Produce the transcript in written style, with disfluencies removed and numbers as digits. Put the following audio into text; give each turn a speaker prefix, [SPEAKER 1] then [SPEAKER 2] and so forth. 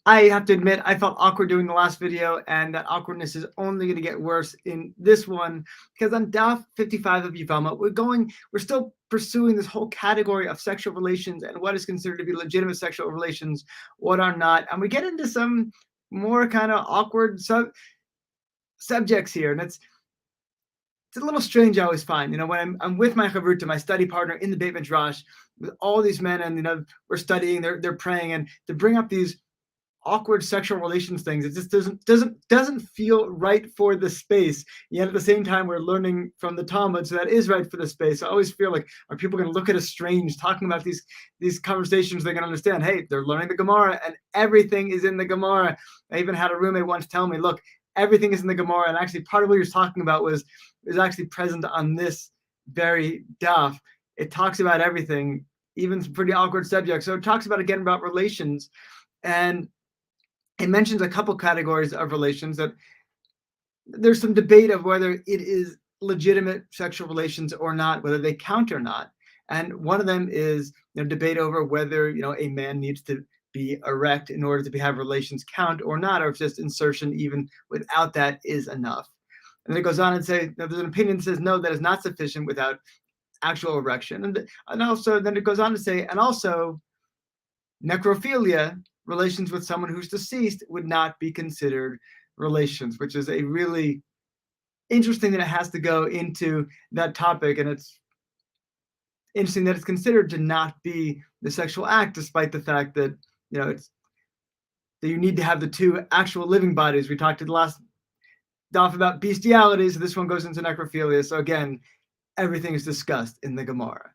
[SPEAKER 1] I have to admit, I felt awkward doing the last video, and that awkwardness is only going to get worse in this one, because on Daf 55 of Yevamot, we're still pursuing this whole category of sexual relations and what is considered to be legitimate sexual relations, what are not, and we get into some more kind of awkward subjects here, and it's a little strange. I always find, when I'm with my chavruta, my study partner in the Beit Midrash, with all these men, and we're studying, they're praying, and to bring up these awkward sexual relations things, it just doesn't feel right for the space. Yet at the same time, we're learning from the Talmud, so that is right for the space. I always feel like, are people going to look at us strange talking about these conversations? They're going to understand, hey, they're learning the Gemara, and everything is in the Gemara. I even had a roommate once tell me, look, everything is in the Gemara, and actually part of what you're talking about is actually present on this very daf. It talks about everything, even some pretty awkward subjects. So it talks about relations, and it mentions a couple categories of relations that there's some debate of whether it is legitimate sexual relations or not, whether they count or not. And one of them is debate over whether a man needs to be erect in order to have relations count or not, or if just insertion even without that is enough. And then it goes on and say there's an opinion that says no, that is not sufficient without actual erection. And also then it goes on to say, and also necrophilia, relations with someone who's deceased, would not be considered relations, which is a really interesting that it has to go into that topic. And it's interesting that it's considered to not be the sexual act, despite the fact that that you need to have the two actual living bodies. We talked in the last daf about bestiality, so this one goes into necrophilia. So again, everything is discussed in the Gemara.